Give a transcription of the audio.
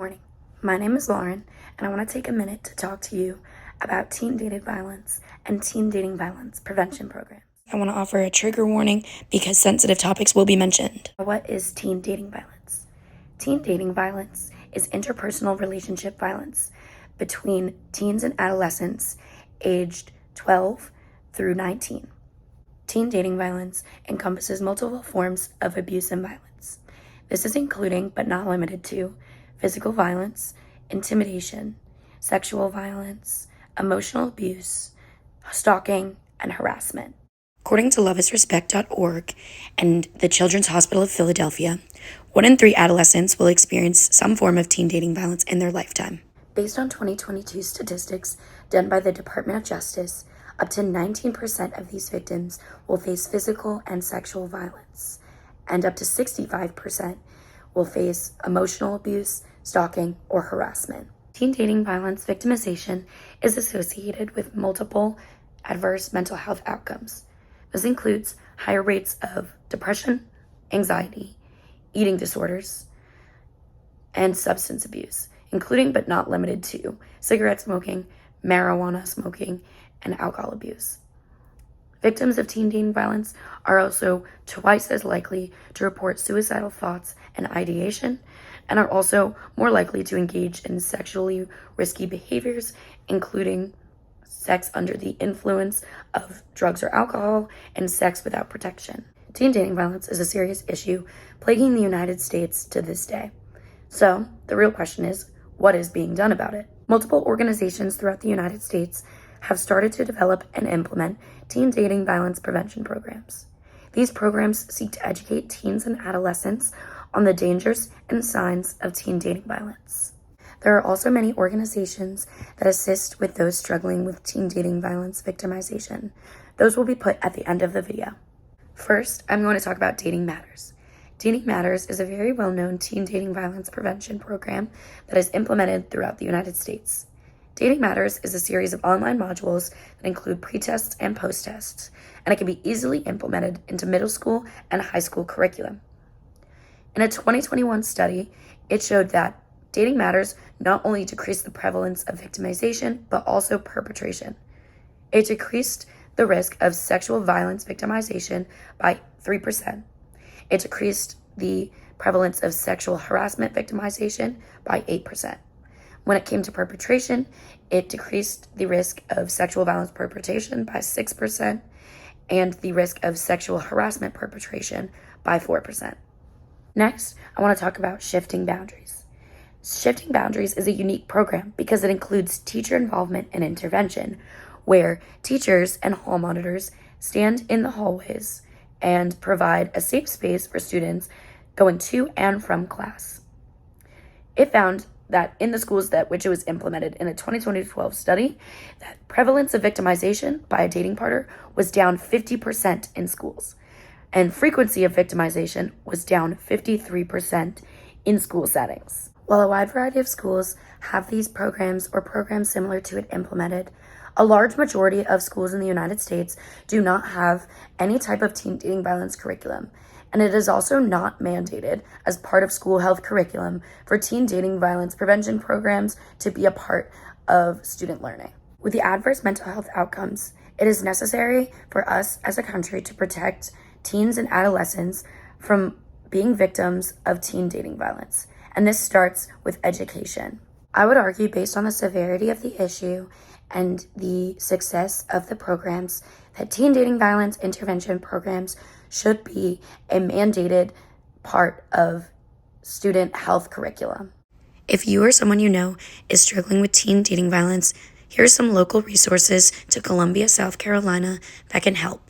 Morning. My name is Lauren, and I want to take a minute to talk to you about teen dating violence and teen dating violence prevention programs. I want to offer a trigger warning because sensitive topics will be mentioned. What is teen dating violence? Teen dating violence is interpersonal relationship violence between teens and adolescents aged 12 through 19. Teen dating violence encompasses multiple forms of abuse and violence. This is including, but not limited to, physical violence, intimidation, sexual violence, emotional abuse, stalking, and harassment. According to loveisrespect.org and the Children's Hospital of Philadelphia, 1 in 3 adolescents will experience some form of teen dating violence in their lifetime. Based on 2022 statistics done by the Department of Justice, up to 19% of these victims will face physical and sexual violence, and up to 65% will face emotional abuse, stalking, or harassment. Teen dating violence victimization is associated with multiple adverse mental health outcomes. This includes higher rates of depression, anxiety, eating disorders, and substance abuse, including but not limited to cigarette smoking, marijuana smoking, and alcohol abuse. Victims of teen dating violence are also twice as likely to report suicidal thoughts and ideation, and are also more likely to engage in sexually risky behaviors, including sex under the influence of drugs or alcohol and sex without protection. Teen dating violence is a serious issue plaguing the United States to this day. So, the real question is, what is being done about it? Multiple organizations throughout the United States have started to develop and implement teen dating violence prevention programs. These programs seek to educate teens and adolescents on the dangers and signs of teen dating violence. There are also many organizations that assist with those struggling with teen dating violence victimization. Those will be put at the end of the video. First, I'm going to talk about Dating Matters. Dating Matters is a very well-known teen dating violence prevention program that is implemented throughout the United States. Dating Matters is a series of online modules that include pre-tests and post-tests, and it can be easily implemented into middle school and high school curriculum. In a 2021 study, it showed that Dating Matters not only decreased the prevalence of victimization, but also perpetration. It decreased the risk of sexual violence victimization by 3%. It decreased the prevalence of sexual harassment victimization by 8%. When it came to perpetration, it decreased the risk of sexual violence perpetration by 6% and the risk of sexual harassment perpetration by 4%. Next, I want to talk about Shifting Boundaries. Shifting Boundaries is a unique program because it includes teacher involvement and intervention, where teachers and hall monitors stand in the hallways and provide a safe space for students going to and from class. It found that in the schools that which it was implemented in a 2012 study, that prevalence of victimization by a dating partner was down 50% in schools, and frequency of victimization was down 53% in school settings. While a wide variety of schools have these programs or programs similar to it implemented, a large majority of schools in the United States do not have any type of teen dating violence curriculum, and it is also not mandated as part of school health curriculum for teen dating violence prevention programs to be a part of student learning. With the adverse mental health outcomes, it is necessary for us as a country to protect teens and adolescents from being victims of teen dating violence, and this starts with education. I would argue, based on the severity of the issue and the success of the programs, that teen dating violence intervention programs should be a mandated part of student health curriculum. If you or someone you know is struggling with teen dating violence, here are some local resources to Columbia, South Carolina that can help.